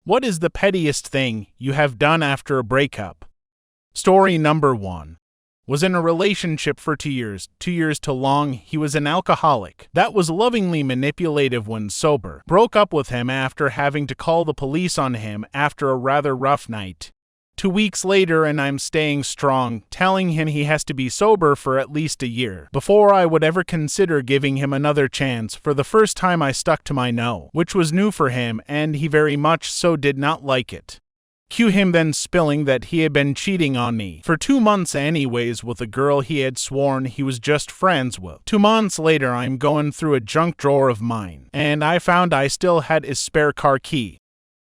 What is the pettiest thing you have done after a breakup? Story number 1. Was in a relationship for 2 years. 2 years too long. He was an alcoholic that was lovingly manipulative when sober. Broke up with him after having to call the police on him after a rather rough night. 2 weeks later, and I'm staying strong, telling him he has to be sober for at least a year before I would ever consider giving him another chance. For the first time I stuck to my no, which was new for him, and he very much so did not like it. Cue him then spilling that he had been cheating on me for 2 months anyways with a girl he had sworn he was just friends with. 2 months later, I'm going through a junk drawer of mine, and I found I still had his spare car key.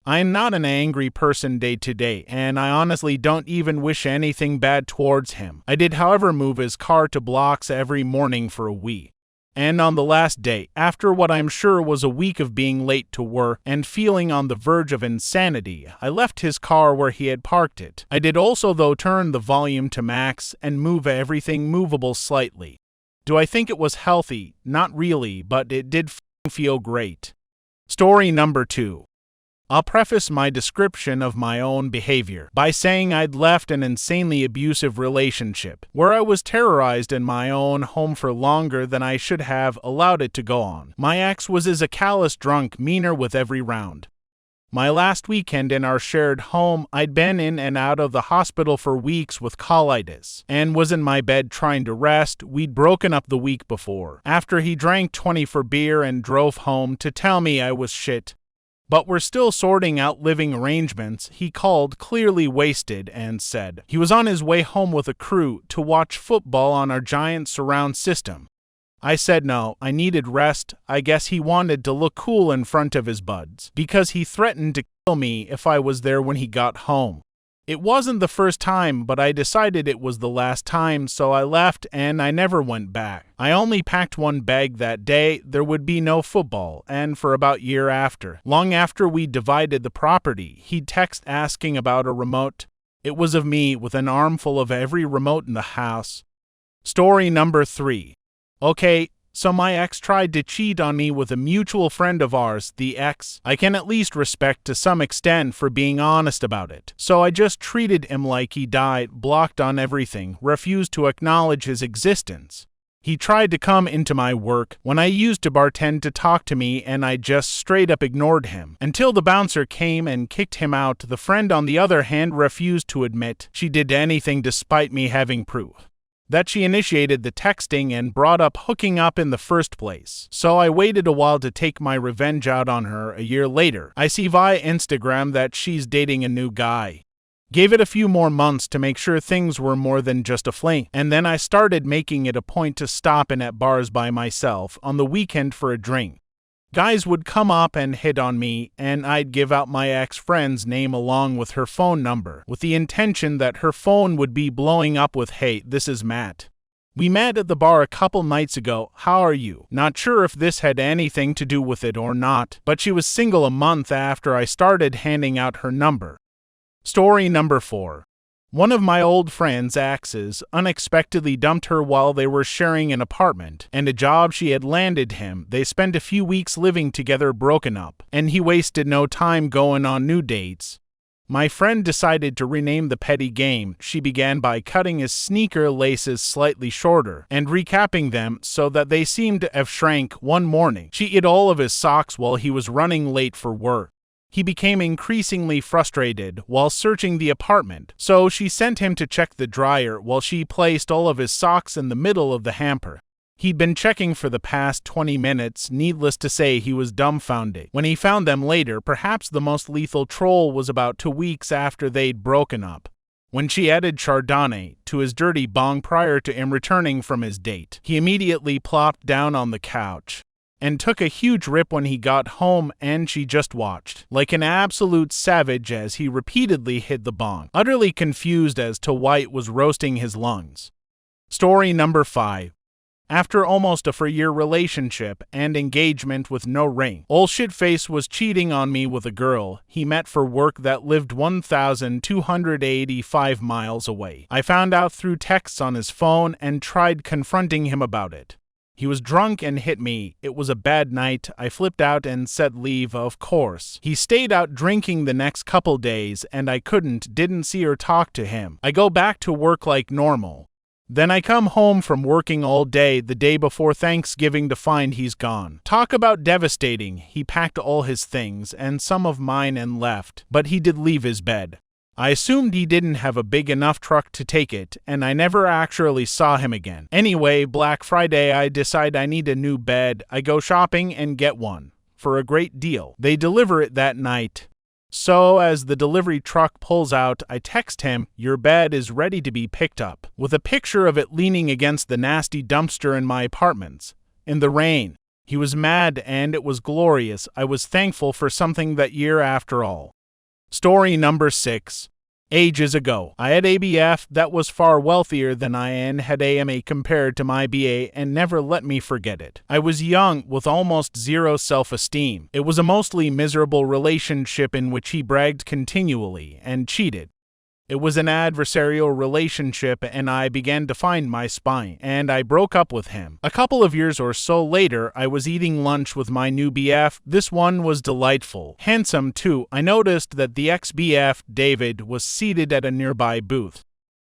I am not an angry person day to day, and I honestly don't even wish anything bad towards him. I did, however, move his car to blocks every morning for a week. And on the last day, after what I'm sure was a week of being late to work and feeling on the verge of insanity, I left his car where he had parked it. I did also, though, turn the volume to max and move everything movable slightly. Do I think it was healthy? Not really, but it did feel great. Story number 2. I'll preface my description of my own behavior by saying I'd left an insanely abusive relationship where I was terrorized in my own home for longer than I should have allowed it to go on. My ex was as a callous drunk, meaner with every round. My last weekend in our shared home, I'd been in and out of the hospital for weeks with colitis and was in my bed trying to rest. We'd broken up the week before, after he drank 20 for beer and drove home to tell me I was shit. But we're still sorting out living arrangements. He called, clearly wasted, and said he was on his way home with a crew to watch football on our giant surround system. I said no, I needed rest. I guess he wanted to look cool in front of his buds, because he threatened to kill me if I was there when he got home. It wasn't the first time, but I decided it was the last time, so I left and I never went back. I only packed one bag that day. There would be no football, and for about a year after, long after we divided the property, he'd text asking about a remote. It was of me with an armful of every remote in the house. Story number 3. Okay, so my ex tried to cheat on me with a mutual friend of ours. The ex I can at least respect to some extent for being honest about it. So I just treated him like he died, blocked on everything, refused to acknowledge his existence. He tried to come into my work when I used to bartend to talk to me, and I just straight up ignored him until the bouncer came and kicked him out. The friend, on the other hand, refused to admit she did anything despite me having proof that she initiated the texting and brought up hooking up in the first place. So I waited a while to take my revenge out on her. A year later, I see via Instagram that she's dating a new guy. Gave it a few more months to make sure things were more than just a fling, and then I started making it a point to stop in at bars by myself on the weekend for a drink. Guys would come up and hit on me, and I'd give out my ex-friend's name along with her phone number, with the intention that her phone would be blowing up with, "Hey, this is Matt. We met at the bar a couple nights ago. How are you?" Not sure if this had anything to do with it or not, but she was single a month after I started handing out her number. Story number 4. One of my old friend's exes unexpectedly dumped her while they were sharing an apartment and a job she had landed him. They spent a few weeks living together, broken up, and he wasted no time going on new dates. My friend decided to rename the petty game. She began by cutting his sneaker laces slightly shorter and recapping them so that they seemed to have shrank. One morning, she hid all of his socks while he was running late for work. He became increasingly frustrated while searching the apartment, so she sent him to check the dryer while she placed all of his socks in the middle of the hamper. He'd been checking for the past 20 minutes. Needless to say, he was dumbfounded when he found them later. Perhaps the most lethal troll was about 2 weeks after they'd broken up, when she added Chardonnay to his dirty bong prior to him returning from his date. He immediately plopped down on the couch and took a huge rip when he got home, and she just watched like an absolute savage as he repeatedly hit the bong, utterly confused as to why it was roasting his lungs. Story number 5. After almost a 4-year relationship and engagement with no ring, old shitface was cheating on me with a girl he met for work that lived 1,285 miles away. I found out through texts on his phone and tried confronting him about it. He was drunk and hit me. It was a bad night. I flipped out and said leave, of course. He stayed out drinking the next couple days and I didn't see or talk to him. I go back to work like normal. Then I come home from working all day the day before Thanksgiving to find he's gone. Talk about devastating. He packed all his things and some of mine and left, but he did leave his bed. I assumed he didn't have a big enough truck to take it, and I never actually saw him again. Anyway, Black Friday, I decide I need a new bed. I go shopping and get one. For a great deal. They deliver it that night. So, as the delivery truck pulls out, I text him, "Your bed is ready to be picked up," with a picture of it leaning against the nasty dumpster in my apartments. In the rain. He was mad, and it was glorious. I was thankful for something that year after all. Story number 6. Ages ago, I had a BF that was far wealthier than I and had AMA compared to my BA and never let me forget it. I was young with almost zero self-esteem. It was a mostly miserable relationship in which he bragged continually and cheated. It was an adversarial relationship and I began to find my spine, and I broke up with him. A couple of years or so later, I was eating lunch with my new BF. This one was delightful. Handsome too. I noticed that the ex-BF, David, was seated at a nearby booth.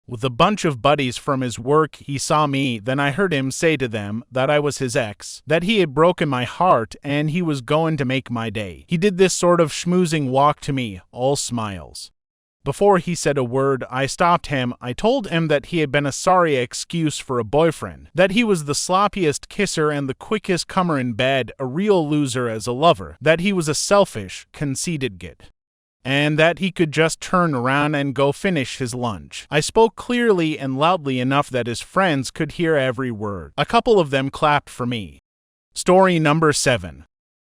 With a bunch of buddies from his work, he saw me, then I heard him say to them that I was his ex, that he had broken my heart and he was going to make my day. He did this sort of schmoozing walk to me, all smiles. Before he said a word, I stopped him. I told him that he had been a sorry excuse for a boyfriend, that he was the sloppiest kisser and the quickest comer in bed, a real loser as a lover, that he was a selfish, conceited git, and that he could just turn around and go finish his lunch. I spoke clearly and loudly enough that his friends could hear every word. A couple of them clapped for me. Story number 7.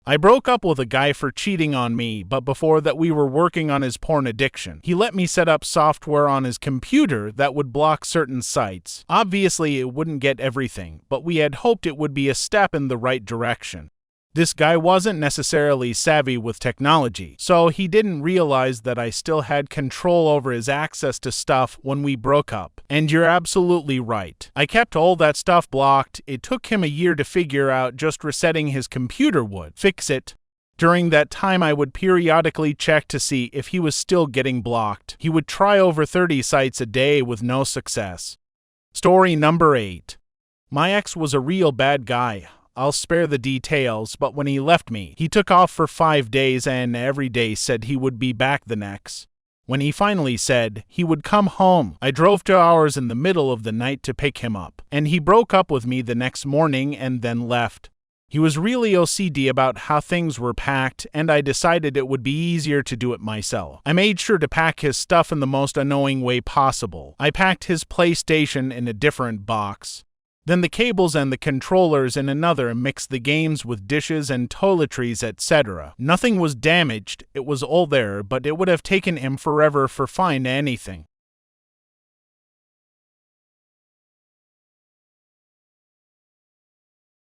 I broke up with a guy for cheating on me, but before that we were working on his porn addiction. He let me set up software on his computer that would block certain sites. Obviously, it wouldn't get everything, but we had hoped it would be a step in the right direction. This guy wasn't necessarily savvy with technology, so he didn't realize that I still had control over his access to stuff when we broke up. And you're absolutely right. I kept all that stuff blocked. It took him a year to figure out just resetting his computer would fix it. During that time, I would periodically check to see if he was still getting blocked. He would try over 30 sites a day with no success. Story number 8. My ex was a real bad guy. I'll spare the details, but when he left me, he took off for 5 days and every day said he would be back the next. When he finally said he would come home, I drove 2 hours in the middle of the night to pick him up, and he broke up with me the next morning and then left. He was really OCD about how things were packed, and I decided it would be easier to do it myself. I made sure to pack his stuff in the most annoying way possible. I packed his PlayStation in a different box. Then the cables and the controllers in another, and mixed the games with dishes and toiletries, etc. Nothing was damaged, it was all there, but it would have taken him forever to find anything.